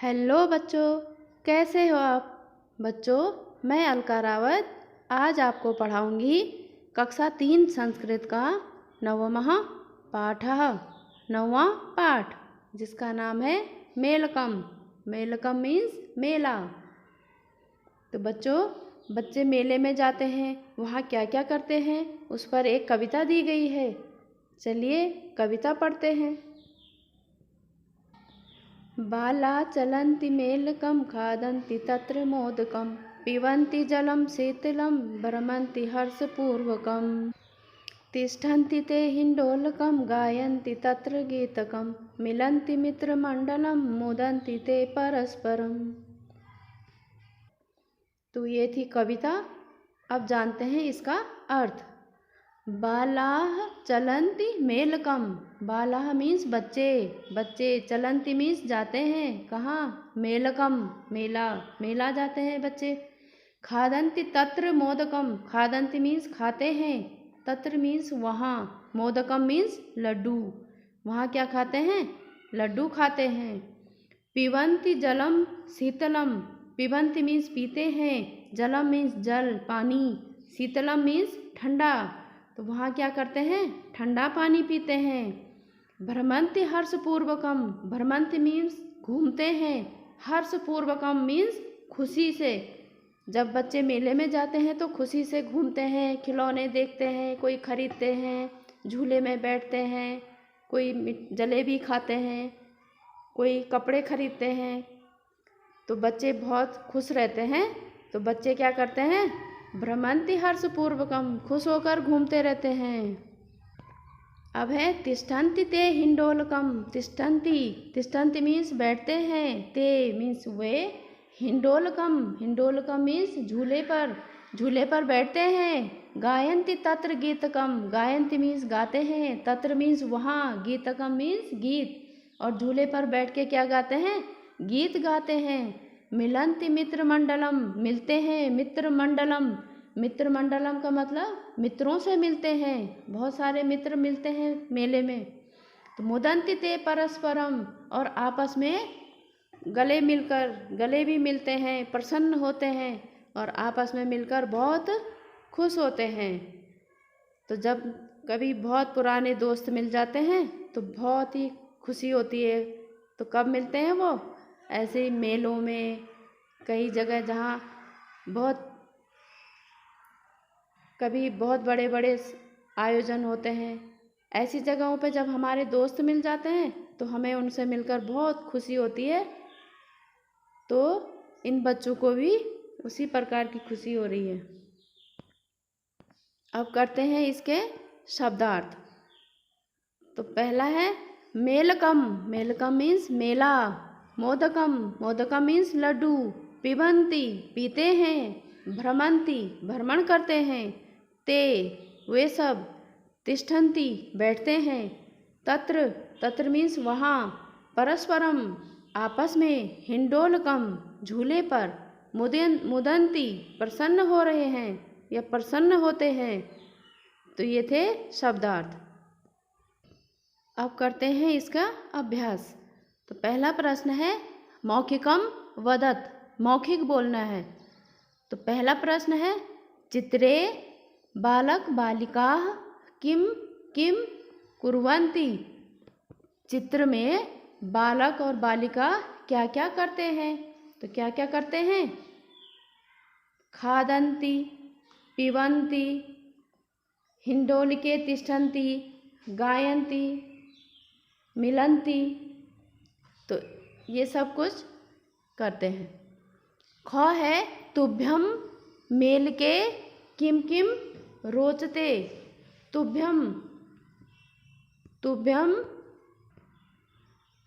Hello बच्चों, कैसे हो आप? बच्चों, मैं अलका रावत आज आपको पढ़ाऊंगी कक्षा 3 संस्कृत का नवमः पाठः, नौवां पाठ, जिसका नाम है मेलकम। मेलकम मीन्स मेला। तो बच्चों, बच्चे मेले में जाते हैं, वहाँ क्या क्या करते हैं उस पर एक कविता दी गई है। चलिए कविता पढ़ते हैं। बाला चलन्ति मेलकं खादन्ति तत्र मोदकं पिबन्ति जलं शीतलं भ्रमन्ति हर्षपूर्वकं तिष्ठन्ति ते हिण्डोलकं गायन्ति तत्र गीतकं मिलन्ति मित्रमण्डलं मुदन्ति ते परस्परम्। तो ये थी कविता। अब जानते हैं इसका अर्थ। बालाह चलन्ति मेलकम। बालाह मीन्स बच्चे, बच्चे। चलन्ति मीन्स जाते हैं, कहाँ? मेलकम, मेला, मेला जाते हैं बच्चे। खादन्ति तत्र मोदकम। खादन्ति मीन्स खाते हैं, तत्र मीन्स वहाँ, मोदकम मीन्स लड्डू। वहाँ क्या खाते हैं? लड्डू खाते हैं। पिबन्ति जलम शीतलम। पिबन्ति मीन्स पीते हैं, जलम मीन्स जल, पानी, शीतलम मीन्स ठंडा। तो वहाँ क्या करते हैं? ठंडा पानी पीते हैं। भ्रमन्ति हर्षपूर्वकम। भ्रमन्ति मीन्स घूमते हैं, हर्षपूर्वकम मीन्स खुशी से। जब बच्चे मेले में जाते हैं तो खुशी से घूमते हैं, खिलौने देखते हैं, कोई खरीदते हैं, झूले में बैठते हैं, कोई जलेबी खाते हैं, कोई कपड़े खरीदते हैं। तो बच्चे बहुत खुश रहते हैं। तो बच्चे क्या करते हैं? भ्रमन्ति हर्षपूर्वकम, खुश होकर घूमते रहते हैं। अब है तिष्ठन्ति ते हिंडोलकम। तिष्ठन्ति, तिष्ठन्ति मीन्स बैठते हैं, ते मीन्स वे, हिंडोलकम, हिंडोलकम मीन्स झूले पर, झूले पर बैठते हैं। गायन्ति तत्र गीतकम। गायन्ति मीन्स गाते हैं, तत्र मीन्स वहाँ, गीतकम मीन्स गीत। और झूले पर बैठ के क्या गाते हैं? गीत गाते हैं। मिलन्ति मित्र मंडलम। मिलते हैं, मित्र मंडलम। मित्र मंडलम का मतलब मित्रों से मिलते हैं, बहुत सारे मित्र मिलते हैं मेले में। तो मुदन्ति ते परस्परम, और आपस में गले मिलकर, गले भी मिलते हैं, प्रसन्न होते हैं और आपस में मिलकर बहुत खुश होते हैं। तो जब कभी बहुत पुराने दोस्त मिल जाते हैं तो बहुत ही खुशी होती है। तो कब मिलते हैं वो? ऐसे ही मेलों में, कई जगह जहाँ बहुत, कभी बहुत बड़े बड़े आयोजन होते हैं, ऐसी जगहों पे जब हमारे दोस्त मिल जाते हैं तो हमें उनसे मिलकर बहुत खुशी होती है। तो इन बच्चों को भी उसी प्रकार की खुशी हो रही है। अब करते हैं इसके शब्दार्थ। तो पहला है मेलकम। मेलकम मीन्स मेला। मोदकम, मोदकम मीन्स लड्डू। पिबन्ति, पीते हैं। भ्रमन्ति, भ्रमण करते हैं। ते, वे सब। तिष्ठन्ति, बैठते हैं। तत्र, तत्र मीन्स वहाँ। परस्परम, आपस में। हिंडोलकम, झूले पर। मुदन्ति, प्रसन्न हो रहे हैं या प्रसन्न होते हैं। तो ये थे शब्दार्थ। अब करते हैं इसका अभ्यास। तो पहला प्रश्न है मौखिकम वदत। मौखिक बोलना है। तो पहला प्रश्न है चित्रे बालक बालिकाः किम किम कुर्वन्ति। चित्र में बालक और बालिका क्या क्या करते हैं? तो क्या क्या करते हैं? खादन्ति, पिबन्ति, हिंडोलिके तिष्ठन्ति, गायन्ति, मिलन्ति। तो ये सब कुछ करते हैं। ख है तुभ्यम मेलके किम किम रोचते। तुभ्यम, तुभ्यम।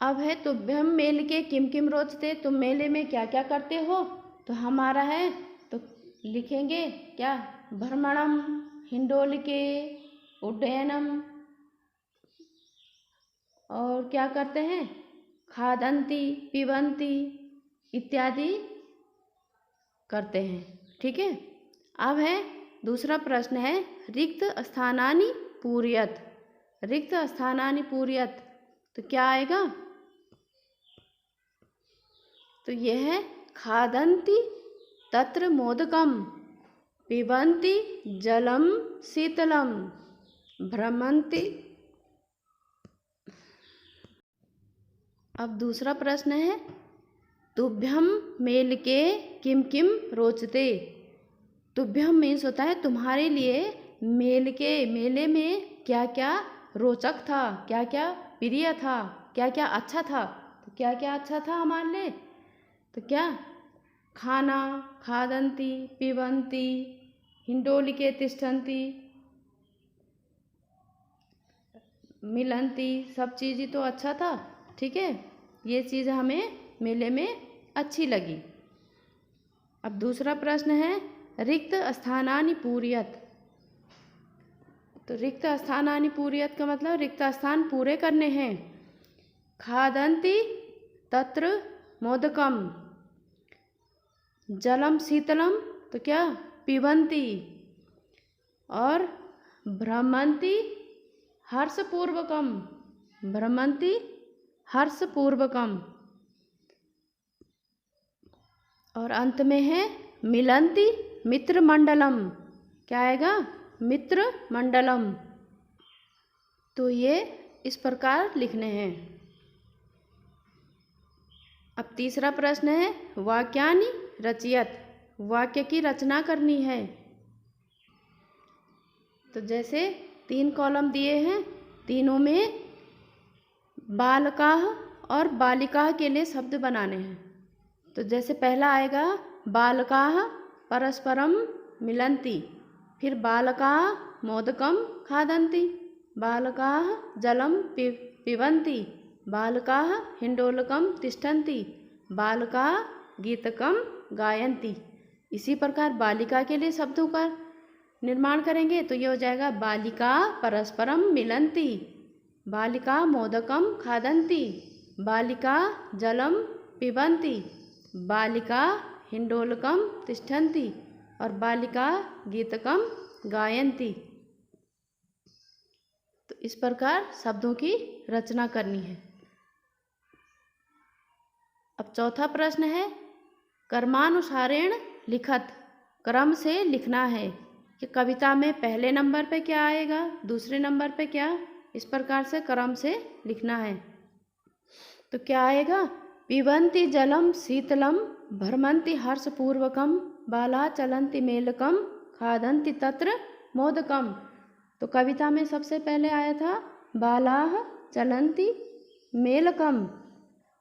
अब है तुभ्यम मेलके किम किम रोचते। तुम मेले में क्या क्या करते हो? तो हमारा है, तो लिखेंगे क्या? भ्रमणम, हिंडोलिके, उड्डयनम। और क्या करते हैं? खादन्ति, पिबन्ति इत्यादि करते हैं। ठीक है। अब है दूसरा प्रश्न है रिक्त स्थानानि पूरयत। रिक्त स्थानानि पूरयत। तो क्या आएगा? तो ये है खादन्ति तत्र मोदकम, पिबन्ति जलम शीतलम, भ्रमन्ति। अब दूसरा प्रश्न है तुभ्यम मेलके किम किम रोचते। तुभ्यम मीन्स होता है तुम्हारे लिए, मेलके मेले में क्या क्या रोचक था, क्या क्या प्रिय था, क्या क्या अच्छा था। तो क्या क्या अच्छा था हमारे लिए, तो क्या खाना, खादन्ति, पिबन्ति, हिंडोलिके तिष्ठन्ति, मिलन्ति, सब चीज़ ही तो अच्छा था। ठीक है, ये चीज़ हमें मेले में अच्छी लगी। अब दूसरा प्रश्न है रिक्त स्थानानि पूरयत। तो रिक्त स्थानानि पूरयत का मतलब रिक्त स्थान पूरे करने हैं। खादन्ति तत्र मोदकम, जलम शीतलम तो क्या पिबन्ति, और भ्रमन्ति हर्षपूर्वकम, भ्रमन्ति हर्षपूर्वकम, और अंत में है मिलन्ति मित्रमंडलम। क्या आएगा, मित्रमंडलम। तो ये इस प्रकार लिखने हैं। अब तीसरा प्रश्न है वाक्यानि रचयत। वाक्य की रचना करनी है। तो जैसे 3 कॉलम दिए हैं, तीनों में बालकाः और बालिकाः के लिए शब्द बनाने हैं। तो जैसे पहला आएगा बालकाः परस्परम मिलन्ति, फिर बालकाः मोदकम खादन्ति, बालकाः जलम पिबन्ति, बालकाः हिंडोलकम तिष्ठन्ति, बालकाः गीतकम गायन्ति। इसी प्रकार बालिका के लिए शब्दों का निर्माण करेंगे। तो ये हो जाएगा बालिका परस्परम मिलन्ति, बालिका मोदकम खादन्ति, बालिका जलम पिबन्ति, बालिका हिंडोलकम तिष्ठन्ति, और बालिका गीतकम गायन्ति। तो इस प्रकार शब्दों की रचना करनी है। अब चौथा प्रश्न है कर्मानुसारेण लिखत। क्रम से लिखना है कि कविता में पहले नंबर पे क्या आएगा, दूसरे नंबर पे क्या, इस प्रकार से क्रम से लिखना है। तो क्या आएगा, पिबन्ति जलम शीतलम, भ्रमन्ति हर्षपूर्वकम, बाला चलन्ति मेलकम, खादन्ति तत्र मोदकम। तो कविता में सबसे पहले आया था बालाः चलन्ति मेलकम,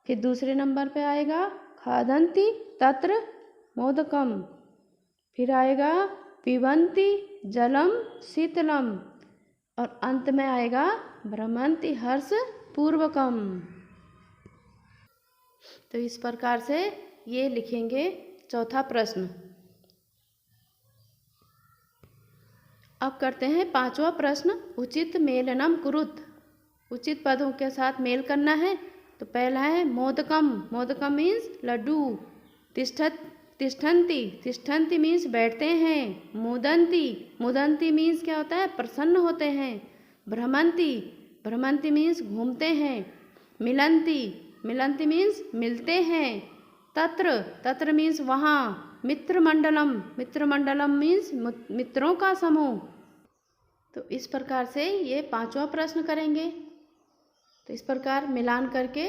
फिर दूसरे नंबर पे आएगा खादन्ति तत्र मोदकम, फिर आएगा पिबन्ति जलम शीतलम, और अंत में आएगा भ्रमन्ति हर्षपूर्वकम। तो इस प्रकार से ये लिखेंगे चौथा प्रश्न। अब करते हैं पांचवा प्रश्न उचित मेलनम कुरुत। उचित पदों के साथ मेल करना है। तो पहला है मोदकम। मोदकम मीन्स लड्डू। तिष्ठन्ति। तिष्ठन्ति मीन्स बैठते हैं। मुदन्ति। मुदन्ति मीन्स क्या होता है, प्रसन्न होते हैं। भ्रमन्ति। भ्रमन्ति मीन्स घूमते हैं। मिलन्ति। मिलन्ति मीन्स मिलते हैं। तत्र। तत्र मीन्स वहाँ। मित्रमंडलम। मित्रमंडलम मीन्स मित्रों का समूह। तो इस प्रकार से ये पांचवा प्रश्न करेंगे। तो इस प्रकार मिलान करके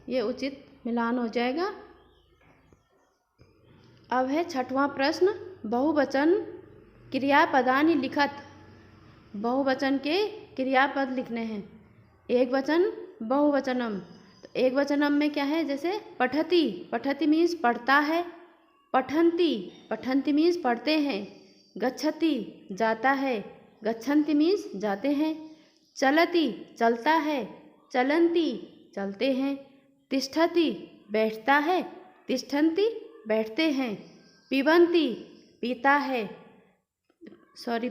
ये उचित मिलान हो जाएगा। अब है छठवां प्रश्न बहुवचन क्रियापदानि लिखत। बहुवचन के क्रियापद लिखने हैं। एक वचन बहुवचनम। तो एक वचनम में क्या है, जैसे पठति। पठति मीन्स पढ़ता है। पठन्ति। पठन्ति मीन्स पढ़ते हैं। गच्छति जाता है। गच्छन्ति मीन्स जाते हैं। चलति चलता है। चलन्ति चलते हैं। तिष्ठति बैठता है। तिष्ठन्ति बैठते हैं। पिबन्ति पीता है।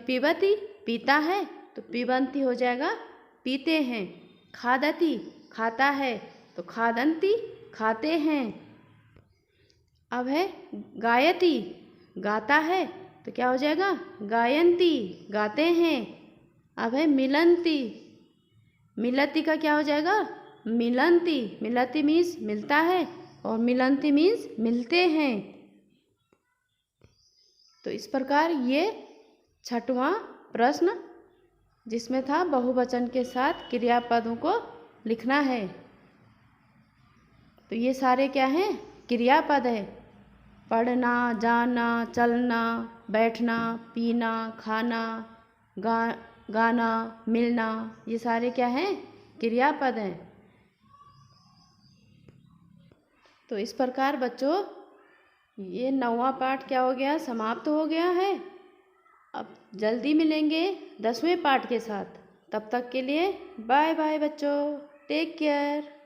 पिबति पीता है। तो पिबन्ति हो जाएगा पीते हैं। खादति खाता है। तो खादन्ति खाते हैं। अब है गायति गाता है। तो क्या हो जाएगा, गायन्ति गाते हैं। अब है मिलन्ति। मिलति का क्या हो जाएगा, मिलन्ति। मिलति मीन्स मिलता है। और मिलन्ति मीन्स मिलते हैं। तो इस प्रकार ये 6वां प्रश्न जिसमें था बहुवचन के साथ क्रियापदों को लिखना है। तो ये सारे क्या हैं? क्रियापद है। पढ़ना, जाना, चलना, बैठना, पीना, खाना, गाना, मिलना, ये सारे क्या हैं? क्रियापद हैं। तो इस प्रकार बच्चों ये 9वां पाठ क्या हो गया? समाप्त हो गया है। अब जल्दी मिलेंगे 10वें पाठ के साथ। तब तक के लिए बाय बाय बच्चों, टेक केयर।